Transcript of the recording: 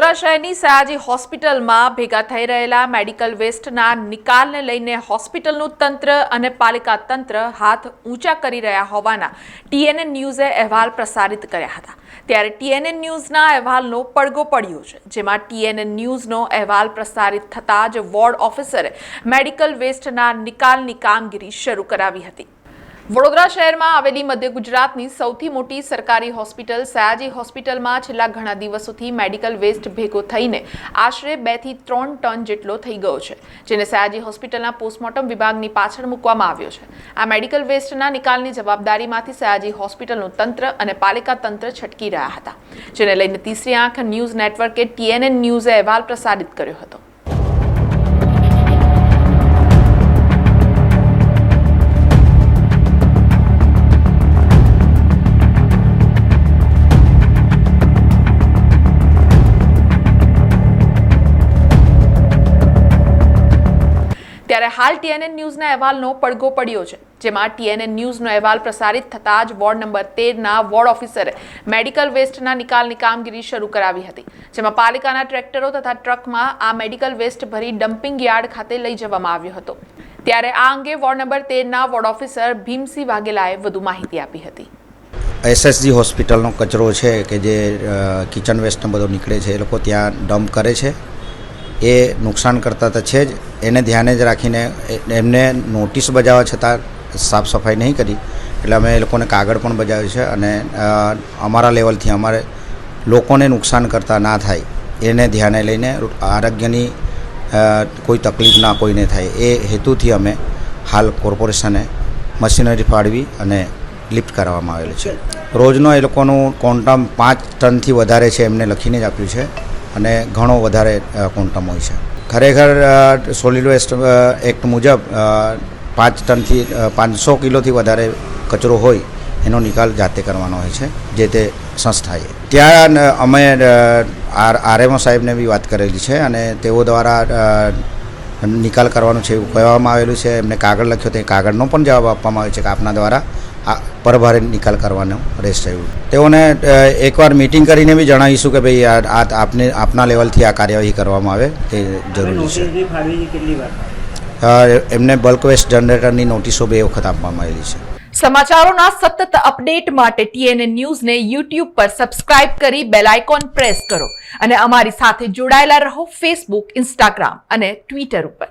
વડોદરા શહેરની સયાજી હોસ્પિટલમાં ભેગા થઈ રહેલા મેડિકલ વેસ્ટના નિકાલને લઈને હોસ્પિટલનું તંત્ર અને પાલિકા તંત્ર હાથ ઊંચા કરી રહ્યા હોવાના TNN ન્યૂઝે અહેવાલ પ્રસારિત કર્યા હતા। ત્યારે TNN ન્યૂઝના અહેવાલનો પડઘો પડ્યો છે, જેમાં TNN ન્યૂઝનો અહેવાલ પ્રસારિત થતાં જ વોર્ડ ઓફિસરે મેડિકલ વેસ્ટના નિકાલની કામગીરી શરૂ કરાવી હતી। વડોદરા શહેરમાં આવેલી મધ્ય ગુજરાતની સૌથી મોટી સરકારી હોસ્પિટલ સયાજી હોસ્પિટલમાં છેલ્લા ઘણા દિવસોથી મેડિકલ વેસ્ટ ભેગો થઈને આશરે 2 થી 3 ટન જેટલો થઈ ગયો છે, જેને સયાજી હોસ્પિટલના પોસ્ટમોર્ટમ વિભાગની પાછળ મૂકવામાં આવ્યો છે। આ મેડિકલ વેસ્ટના નિકાલની જવાબદારીમાંથી સયાજી હોસ્પિટલનું તંત્ર અને પાલિકા તંત્ર છટકી રહ્યા હતા, જેને લઈને તીસરી આંખ ન્યૂઝ નેટવર્કે TNN ન્યૂઝે અહેવાલ પ્રસારિત કર્યો હતો। ત્યારે હાલ TNN ન્યૂઝના અહેવાલનો પડઘો પડ્યો છે, જેમાં TNN ન્યૂઝનો અહેવાલ પ્રસારિત થતાં જ વોર્ડ નંબર 13ના વોર્ડ ઓફિસરે મેડિકલ વેસ્ટના નિકાલની કામગીરી શરૂ કરાવી હતી, જેમાં પાલિકાના ટ્રેક્ટરો તથા ટ્રકમાં આ મેડિકલ વેસ્ટ ભરી ડમ્પિંગ યાર્ડ ખાતે લઈ જવામાં આવ્યો હતો। ત્યારે આ અંગે વોર્ડ નંબર 13ના વોર્ડ ઓફિસર ભીમસિંહ વાઘેલાએ વધુ માહિતી આપી હતી। SSG હોસ્પિટલનો કચરો છે કે જે કિચન વેસ્ટનો બધો નીકળે છે, એ લોકો ત્યાં ડમ્પ કરે છે। એ નુકસાન કરતા તો છે જ, એને ધ્યાને જ રાખીને એમને નોટિસ બજાવવા છતાં સાફ સફાઈ નહીં કરી, એટલે અમે એ લોકોને કાગળ પણ બજાવ્યું છે અને અમારા લેવલથી અમારે લોકોને નુકસાન કરતા ના થાય એને ધ્યાને લઈને આરોગ્યની કોઈ તકલીફ ના કોઈને થાય એ હેતુથી અમે હાલ કોર્પોરેશને મશીનરી ફાળવી અને લિફ્ટ કરવામાં આવેલું છે। રોજનો એ લોકોનું ક્વોન્ટમ 5 ટનથી વધારે છે, એમને લખીને જ આપ્યું છે અને ઘણો વધારે ક્વોન્ટમ હોય છે। ખરેખર સોલિડ વેસ્ટ એક્ટ મુજબ 5 ટનથી 500 કિલોથી વધારે કચરો હોય એનો નિકાલ જાતે કરવાનો હોય છે જે તે સંસ્થાએ। ત્યાં અમે RMO સાહેબને બી વાત કરેલી છે અને તેઓ દ્વારા નિકાલ કરવાનું છે એવું કહેવામાં આવેલું છે। એમને કાગળ લખ્યો, તે કાગળનો પણ જવાબ આપવામાં આવે છે કે આપના દ્વારા આ પરભારે નિકાલ કરવાનો રહેશે એવું। તેઓને એકવાર મીટિંગ કરીને બી જણાવીશું કે ભાઈ આપને આપના લેવલથી આ કાર્યવાહી કરવામાં આવે તે જરૂરી છે। એમને બલ્ક વેસ્ટ જનરેટરની નોટિસો 2 વખત આપવામાં આવેલી છે। સમાચારોના સતત અપડેટ માટે TNN ન્યૂઝને YouTube પર સબસ્ક્રાઇબ કરી બેલ આઇકોન પ્રેસ કરો અને અમારી સાથે જોડાયેલા રહો Facebook, Instagram અને Twitter ઉપર।